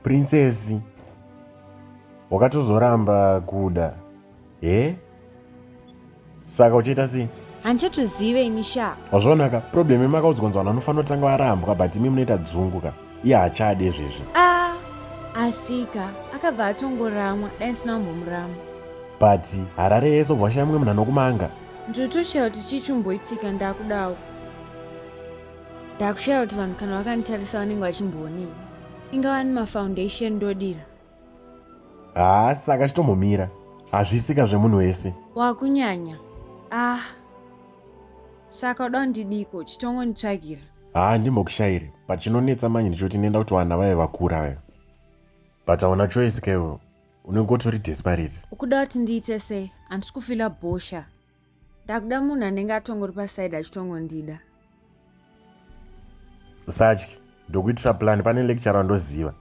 princesi, wakatozoramba kuda saka uchiita sei? Handichatozive inisha. Wazvonaka problem yemakaudzwa kunzi vanhu vanofanira kutanga varambwa but imi munoita dzungu iye haachade izvezvi. Asika akabva atongoramwa dai ndisina kumbomurama. But Harare yese obva shaya mumwe munhu anokumanga. Ndinotoshaya kuti chichimboitika ndakudawo. Ndakushaya kuti vanhu kana vakanitarisa vanenge vachimbonii. Ingava nemafoundation ndodira. Saka chitombomira. Hazvisika zvemunhu wese. Wakunyanya. Saka uda kundidiko chitongonditsvagira. Ndimbokushayire. But chinonetsa manje ndichoti nenda kuti vana vave vakura vayo. But hauna choice kaiwo. Unenge utori desperate. Ukuda kuti ndiite sei? Handisi kufila bhosha. Ndakuda munhu anenge atongori pasaidi achitongondida. Usatyi. Ndokuitira plan pane lecturer wandoziva.